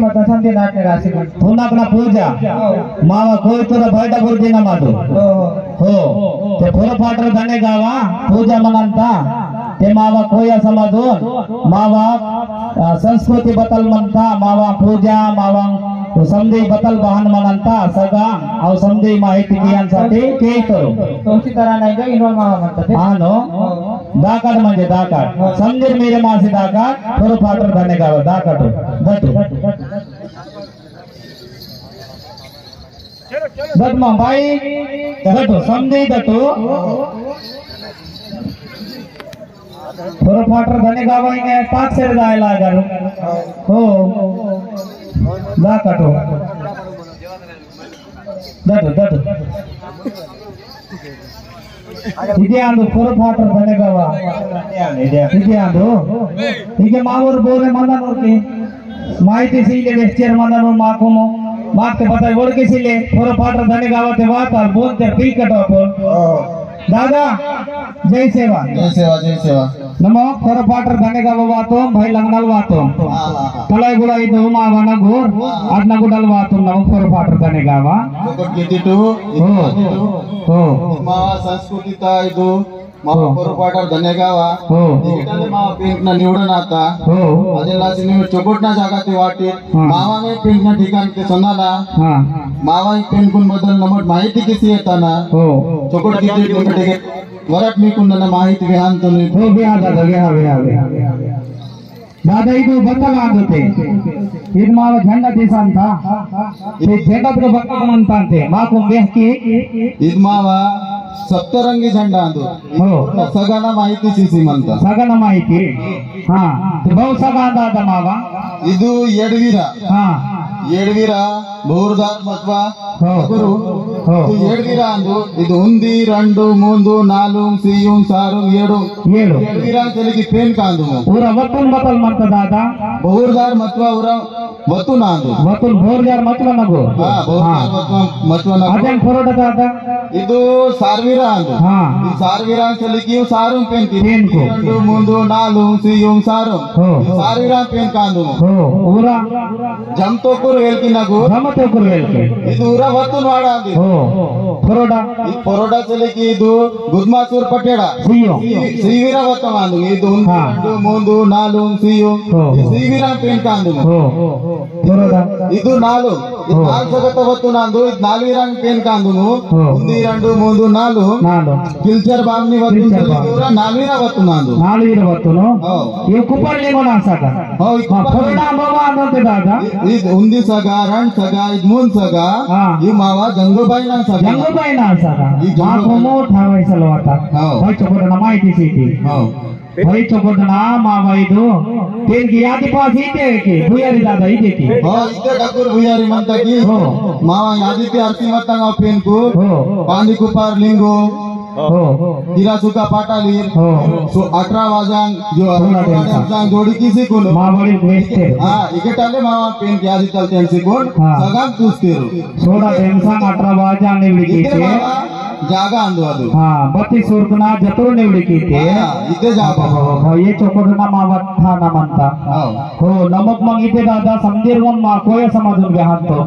मत संधि नाट्य राशि पुन्हा पूजा मावा कोयतुर बयट बुर्दिन मादु हो ते फुरफाटर धने गावा पूजा मनंता ते मावा कोया समजून मावा संस्कृती बदल म्हणता मावा पूजा मावा समधी बदल वाहन म्हणता सगळा अव समधी माहिती घ्यासाठी के करू तोची तरह नाही का इन्वॉल्व मावा म्हणतात हा नो दाकाट म्हणजे दाकाट समजीर मेरे मासी दाकाट फुरफाटर धने गावा दाकाट दटू दटमा बाई दटू समधी दटू फुरफाटर धने गावा इंगे पाक से जायला अगर हो दाकाटो दटू दटू इथे आंदो फुरफाटर धने गावा इथे आंदो इथे मावर बोरे मंदनोरकी माहिती सीले वेस्टर मंदनोर माकोमो मागते बताय ओळखी सीले फुरफाटर धने गावा ते वाता बोलते टिकट आपण दादा जय सेवा जय सेवा जय सेवा नमो फुरफाटर धने गावा वातो भाई लंगनाल वातो तलाई गुडा इदु मावाना गोर आडना गुडाल वातो नमो फुरफाटर धने गावा किती हो मावा संस्कृतीता ಇದು ಮಾವ ಫುರಫಾಟರ್ धने गावा इकडे मावा पिंक ना निवडून आता अजेला सिने चोकोटना जागा ते वाटी मावा ने पिंक ना ठिकाण ते सोनाला मावा पिंक कुन बदल नमट माहिती किती येताना चोकोट किती ठिकाणी वरट मी कुन ना माहिती घ्यान तुम्ही हो घ्या दादा घ्या दादा ಇದು ಬತ್ತಲ ಆಗುತ್ತೆ ಇದು ಮಾವ झंडा देसा ಅಂತ ते झंडा त्र बत्तल म्हणतांते माको बेहकी ಇದು ಮಾವ सप्तरंगी झंडा अंदू हो सगळ्यांना माहिती सीसी म्हणतात सगळ्यांना माहिती हा ते बहु सगळा दादा मावा ಇದು ಎಡವೀರ हा ಎಡವೀರ ಬಹುರ್ದಾರ್ ಮತ್ವಾ ಗುರು ಎಡವೀರ ಅಂದು ಇದು ಉಂದಿ ರಂಡು ಮೂಂದು ನಾಲು ಸಿಯು ಸಾರು ಏಳು ಏಳು ಎಡವೀರ ತೆಲಿಗೆ ಪೇನ್ ಕಾಂದು ಊರ ವತನ್ ಬತಲ್ ಮಾಡ್ತ ದಾದಾ ಬಹುರ್ದಾರ್ ಮತ್ವಾ ಊರ ವತು ನಾಂದು ವತನ್ ಬಹುರ್ದಾರ್ ಮತ್ವ ನಗು ಬಹುರ್ದಾರ್ ಮತ್ವಾ ನಗು ಅದೇನ್ ಫರೋಡ ದಾದಾ ಇದು ಸಾರ್ವೀರ ಅಂದು ಈ ಸಾರ್ವೀರ ತೆಲಿಗೆ ಸಾರು ಪೇನ್ ಕಿ ರಂಡು ಮೂಂದು ನಾಲು ಸಿಯು ಸಾರು ಸಾರ್ವೀರ ಪೇನ್ ಕಾಂದು ಊರ ಜಮತೋಪುರ ಹೇಳ್ತಿ ನಗು ಜಮತೋಪುರ ಹೇಳ್ತಿ ಇದು ಊರ ವತ್ತು ನೋಡ ಫರೋಡ ಈ ಫರೋಡ ಚಲಿಕೆ ಇದು ಗುದ್ಮಾಸೂರ್ ಪಟ್ಟೇಡ ಸಿವೀರ ವತ್ತ ಮಾಂದು ಇದು ಒಂದು ಮೂಂದು ನಾಲು ಸಿಯು ಸಿವೀರ ಪೇನ್ ಕಾಂದು ಇದು ನಾಲು ಜಗತ್ತ ವತ್ತು ನಾಂದು ಇದು ನಾಲ್ವೀರ ಪೇನ್ ಕಾಂದು ಉಂದಿ ರಂಡು ಮೂಂದು ನಾಲು ಕಿಲ್ಚರ್ ಬಾಮ್ನಿ ವತ್ತು ನಾಲ್ವೀರ ವತ್ತು ನಾಂದು ನಾಲ್ವೀರ ವತ್ತುನು ಇವು ಕುಪ್ಪಳ್ಳಿ ಮನ ಸಾಕ ಫರೋಡ ಮಾವ ಅನ್ನೋಂತೆ ದಾದಾ ಇದು ಉಂದಿ ಸಗ रण सगा मून सगा ही मावा जंगूबाई ना सगा जंगूबाई ना सगा माको मोठा वयसलो आता भाई चोकोटना माहिती सीटी भाई चोकोटना मावा इदु तेनकी यादी पास इते की भुयारी दादा इते की इते ठाकुर भुयारी म्हणता की मावा यादी ते आरती मतंगा पेन को पांडी कुपार लिंगो हिरा सुका पाटालीर 18 वाजांग जो 18 जोडी की सिकून मावळी वेस्टे इकटाले मावा पेन की आधी चलते सिकून सगळं पुस्तेरू 16 टेन्सन 18 वाजांग निवडी कीते जागा अंदू अदू 32 सुरकना जतरो निवडी कीते इथे जागा ये चोकोटना मावा थाना म्हणता हो नमक मग इथे दादा समदीरवन मा कोय समजून घ्यातो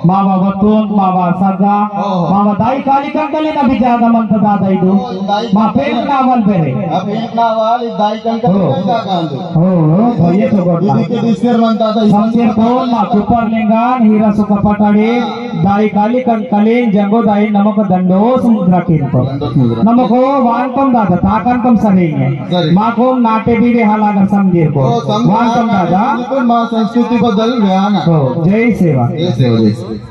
मावा वतून मावा सगा मावा दाई काली कंकले ना भी जागा म्हणता दादा इदु मा पेन नावल बेरे पेन नावल दाई कंकले जागा अंदू हो ये चोकोटना इथे दिसकर म्हणता समदीर कोण मा कुपरलिंगान हिरा सुका पटाडी दाई काली कंकले जंगो दाई नमक दंडो समुद्र कीर्तो नमको वांतम दादा ताकंतम सरेंगे माको नाटे भी हालागर समदीर को वांतम दादा मा संस्कृती बदल व्याना जय सेवा जय सेवा जय सेवा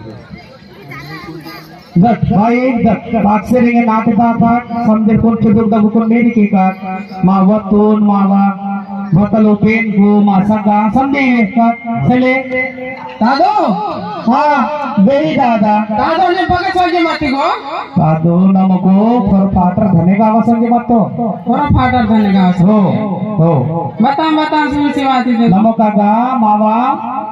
दट भाई दट पाक्षरिंगे नाटे दादा समदीर कोण चुदुक दबुकुन मेरी की का मा वतून मावा बतलो पेन को मा सगा समदे का चले दादो बेरी दादा दादो ने पगे संगे माती को दादो नमको फुरफाटर धने गावा संगे मतो फुरफाटर धने गावा हो बता सुनी सेवा आती नमका गा मावा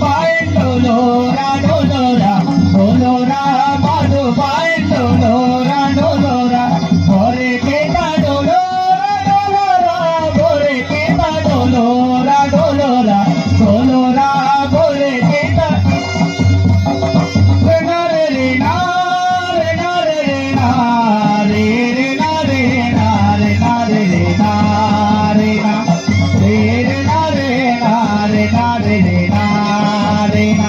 माधुबाई डोलोरा डोलोरा डोलोरा माधुबाई डोलोरा डोलोरा भोरे केता डोलोरा डोलोरा भोरे केता डोलोरा डोलोरा डोलोरा भोरे केता रे ना रे ना रे ना रे ना रे रे ना रे ना रे ना रे ना रे ना रे ना रे ना रे ना रे ना रे ना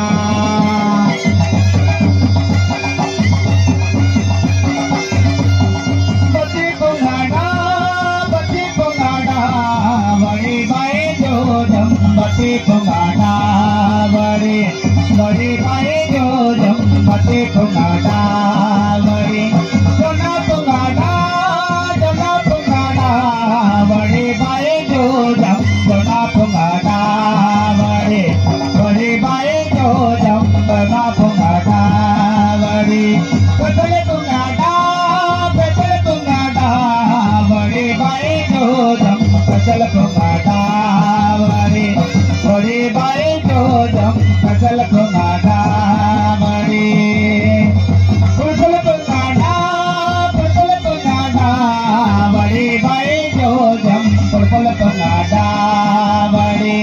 बच्ची कुंगाड़ा बड़ी बाई जो जम बच्ची कुंगाड़ा बड़ी बड़ी बाई जो जम बच्ची कुंगाड़ा बड़ी जोना कुंगाड़ा बड़ी बाई जो जम जोना कुंगाड़ा बड़ी बड़ी बाई जो जम जोना कुंगाड़ा बड़ी बदल कुंगाड़ा बड़ी बाई जो जम बदल कुंगाड़ा बड़ी बड़ी बाई जो जम बदल कुंगाड़ा बड़ी बदल कुंगाड़ा बड़ी बाई जो जम बदल कुंगाड़ा बड़ी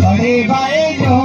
बड़ी बाई जो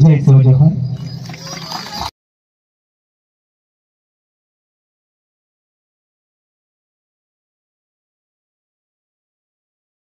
जय सो जोहर।